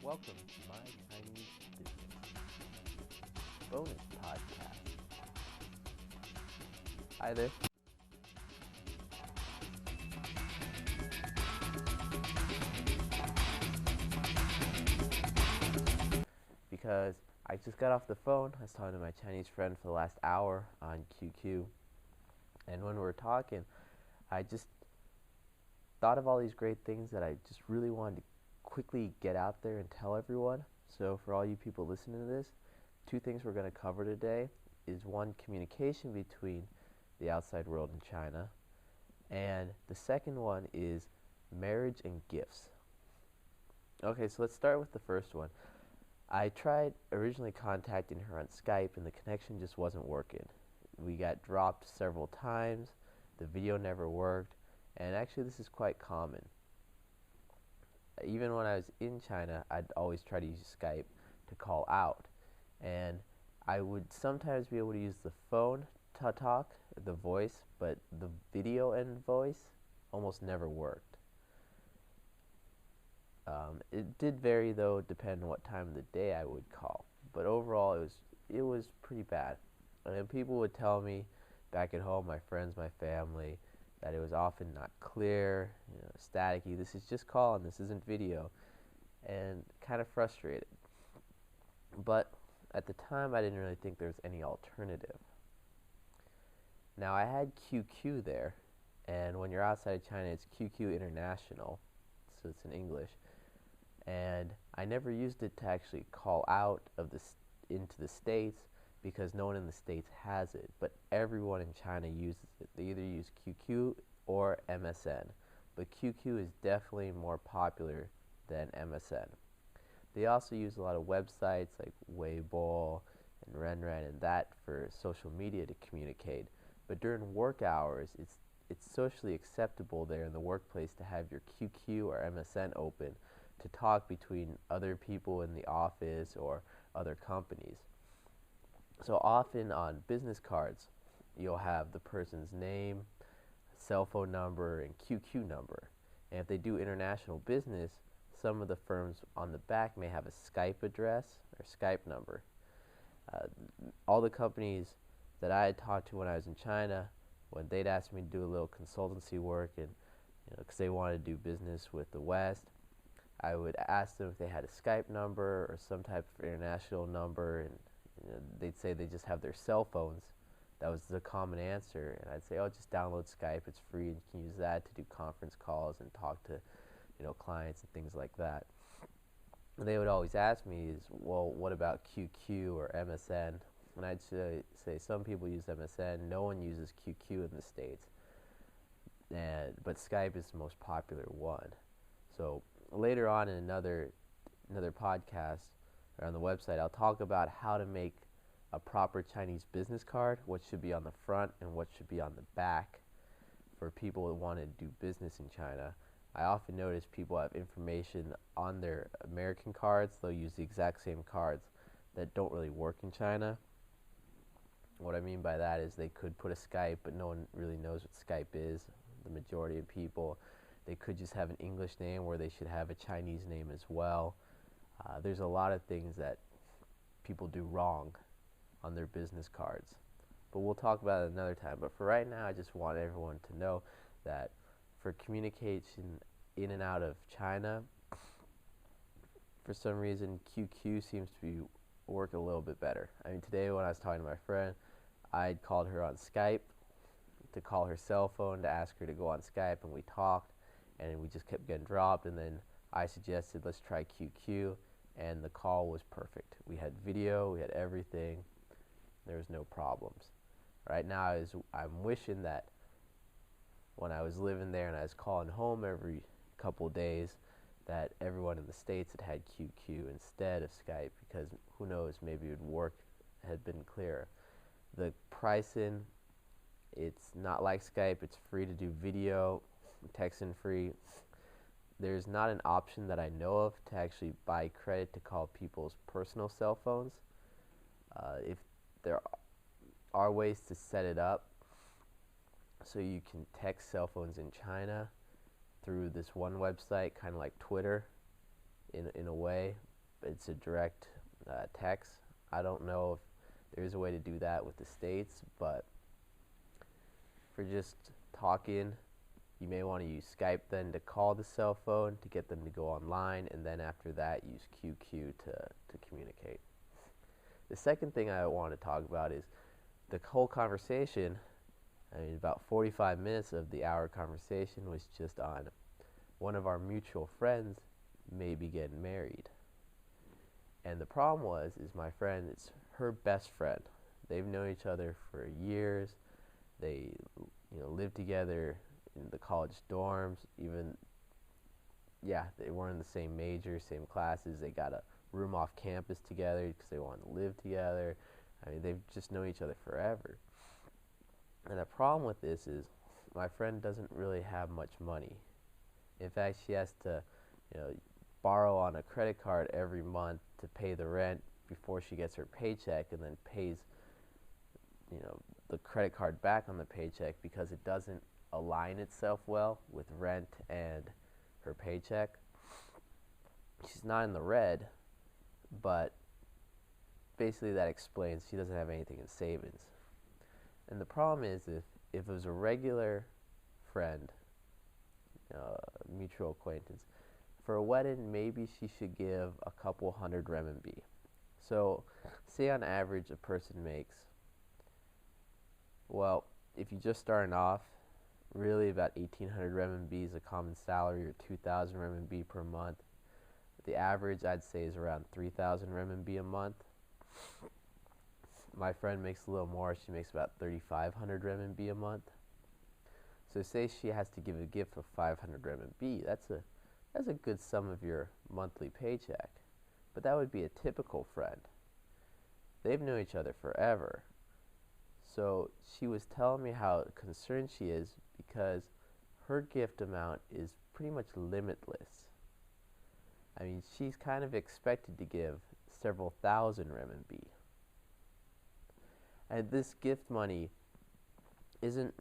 Welcome to My Chinese Business Bonus Podcast. Hi there. Because I just got off the phone. I was talking to my Chinese friend for the last hour on QQ. And when we were talking, I just thought of all these great things that I just really wanted to quickly get out there and tell everyone. So for all you people listening to this, two things we're going to cover today is one, communication between the outside world and China, and the second one is marriage and gifts. Okay, so let's start with the first one. I tried originally contacting her on Skype and the connection just wasn't working. We got dropped several times, the video never worked, and actually this is quite common. Even when I was in China, I'd always try to use Skype to call out, and I would sometimes be able to use the phone to talk, the voice, but the video and voice almost never worked. It did vary though, depending on what time of the day I would call, but overall it was pretty bad. And people would tell me back at home, my friends, my family, that it was often not clear, staticky. This is just calling, this isn't video, and kind of frustrated. But at the time, I didn't really think there was any alternative. Now, I had QQ there, and when you're outside of China, it's QQ International, so it's in English. And I never used it to actually call out of into the States because no one in the States has it, but everyone in China uses it. They either use QQ or MSN, but QQ is definitely more popular than MSN. They also use a lot of websites like Weibo and Renren and that for social media to communicate, but during work hours, it's socially acceptable there in the workplace to have your QQ or MSN open to talk between other people in the office or other companies. So often on business cards, you'll have the person's name, cell phone number, and QQ number. And if they do international business, some of the firms on the back may have a Skype address or Skype number. All the companies that I had talked to when I was in China, when they'd ask me to do a little consultancy work, and because they wanted to do business with the West, I would ask them if they had a Skype number or some type of international number, and they'd say they just have their cell phones. That was the common answer, and I'd say, oh, just download Skype, it's free, and you can use that to do conference calls and talk to clients and things like that. And they would always ask me is, well, what about QQ or MSN? And I'd say some people use MSN, no one uses QQ in the States, but Skype is the most popular one. So later on in another podcast or on the website, I'll talk about how to make a proper Chinese business card, what should be on the front and what should be on the back for people who want to do business in China. I often notice people have information on their American cards. They'll use the exact same cards that don't really work in China. What I mean by that is they could put a Skype, but no one really knows what Skype is, the majority of people. They could just have an English name where they should have a Chinese name as well. There's a lot of things that people do wrong on their business cards. But we'll talk about it another time. But for right now, I just want everyone to know that for communication in and out of China, for some reason, QQ seems to work a little bit better. I mean, today when I was talking to my friend, I'd called her on Skype to call her cell phone to ask her to go on Skype, and we talked, and we just kept getting dropped, and then I suggested let's try QQ, and the call was perfect. We had video, we had everything, there was no problems. Right now I'm wishing that when I was living there and I was calling home every couple days that everyone in the States had QQ instead of Skype, because who knows, maybe it would work, had been clearer. The pricing, it's not like Skype, it's free to do video, texting free. There's not an option that I know of to actually buy credit to call people's personal cell phones. If there are ways to set it up So you can text cell phones in China through this one website, kind of like Twitter in a way. It's a direct text. I don't know if there's a way to do that with the States, but for just talking, you may want to use Skype then to call the cell phone to get them to go online, and then after that use QQ to communicate. The second thing I want to talk about is the whole conversation. I mean, about 45 minutes of the hour conversation was just on one of our mutual friends may be getting married. And the problem is my friend, it's her best friend. They've known each other for years. They, lived together in the college dorms. Even, they weren't in the same major, same classes. They got a room off campus together because they wanted to live together. I mean, they've just known each other forever. And the problem with this is my friend doesn't really have much money. In fact, she has to, borrow on a credit card every month to pay the rent before she gets her paycheck, and then pays, the credit card back on the paycheck because it doesn't align itself well with rent and her paycheck. She's not in the red, but basically that explains she doesn't have anything in savings. And the problem is if it was a regular friend, mutual acquaintance, for a wedding, maybe she should give a couple hundred renminbi. So, say on average a person makes, well, if you just starting off, really about 1,800 renminbi is a common salary, or 2,000 renminbi per month. The average, I'd say, is around 3,000 renminbi a month. My friend makes a little more. She makes about 3,500 renminbi a month. So say she has to give a gift of 500 renminbi. That's a good sum of your monthly paycheck. But that would be a typical friend. They've known each other forever. So she was telling me how concerned she is because her gift amount is pretty much limitless. I mean, she's kind of expected to give several thousand renminbi. And this gift money isn't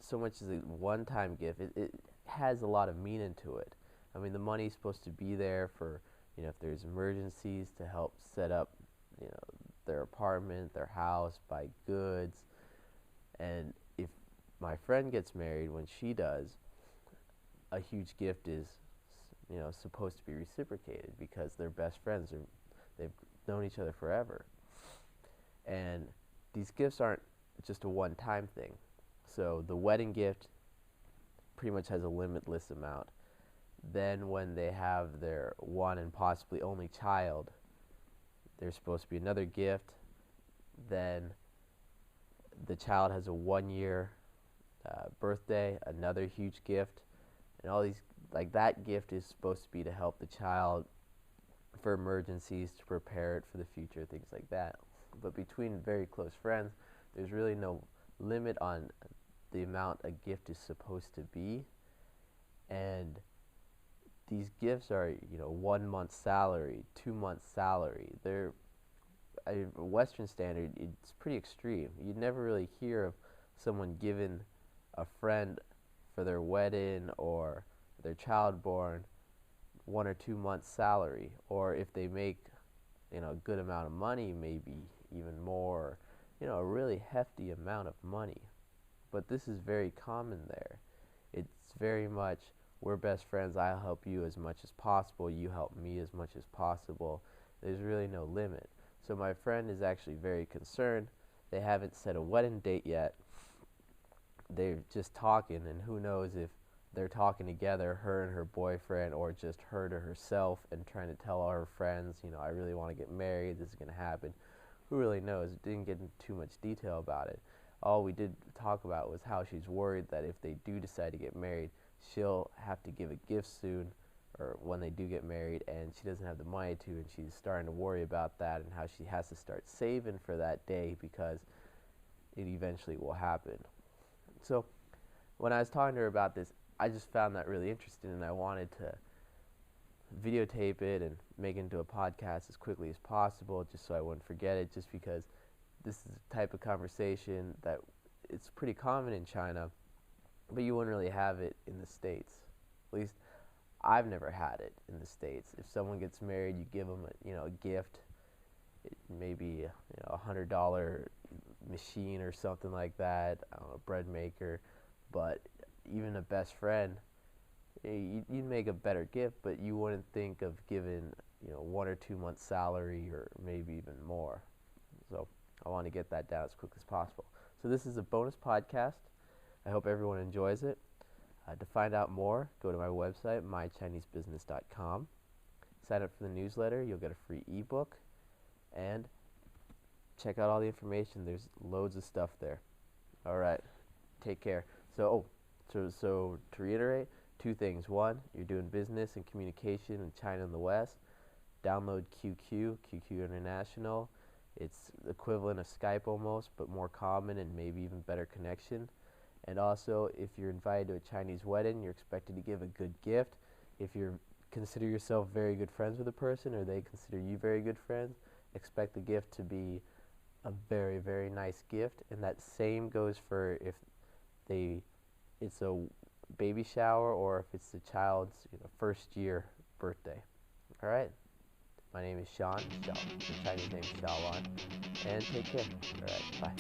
so much as a one-time gift. It has a lot of meaning to it. I mean, the money's supposed to be there for, if there's emergencies, to help set up, their apartment, their house, buy goods. And if my friend gets married, when she does, a huge gift is, supposed to be reciprocated because they're best friends. They've known each other forever. And these gifts aren't just a one-time thing. So the wedding gift pretty much has a limitless amount. Then when they have their one and possibly only child, there's supposed to be another gift. Then the child has a 1-year birthday, another huge gift. And all these, like that gift is supposed to be to help the child for emergencies, to prepare it for the future, things like that. But between very close friends, there's really no limit on the amount a gift is supposed to be. And these gifts are, 1 month's salary, 2 months' salary. They're a Western standard. It's pretty extreme. You'd never really hear of someone giving a friend for their wedding or their child born 1 or 2 months' salary, or if they make, a good amount of money, maybe even more, a really hefty amount of money. But this is very common there. It's very much, we're best friends, I'll help you as much as possible, you help me as much as possible. There's really no limit. So my friend is actually very concerned. They haven't set a wedding date yet. They're just talking, and who knows if they're talking together, her and her boyfriend, or just her to herself and trying to tell all her friends, I really want to get married, this is going to happen. Who really knows? Didn't get into too much detail about it. All we did talk about was how she's worried that if they do decide to get married, she'll have to give a gift soon, or when they do get married, and she doesn't have the money to, and she's starting to worry about that and how she has to start saving for that day because it eventually will happen. So when I was talking to her about this, I just found that really interesting, and I wanted to videotape it and make it into a podcast as quickly as possible just so I wouldn't forget it, just because this is the type of conversation that it's pretty common in China, but you wouldn't really have it in the States. At least I've never had it in the States. If someone gets married, you give them a gift, maybe $100 machine or something like that, I don't know, a bread maker. But even a best friend, you'd make a better gift, but you wouldn't think of giving 1 or 2 months salary or maybe even more. So I want to get that down as quick as possible. So this is a bonus podcast. I hope everyone enjoys it. To find out more, go to my website, mychinesebusiness.com. Sign up for the newsletter. You'll get a free ebook. And check out all the information. There's loads of stuff there. All right. Take care. So to reiterate, 2 things. 1, you're doing business and communication in China and the West. Download QQ International. It's the equivalent of Skype almost, but more common and maybe even better connection. And also, if you're invited to a Chinese wedding, you're expected to give a good gift. If you consider yourself very good friends with a person, or they consider you very good friends, expect the gift to be a very, very nice gift. And that same goes for if it's a baby shower or if it's the child's first year birthday. All right. My name is Sean. The Chinese name is Xiaolan. And take care. All right. Bye.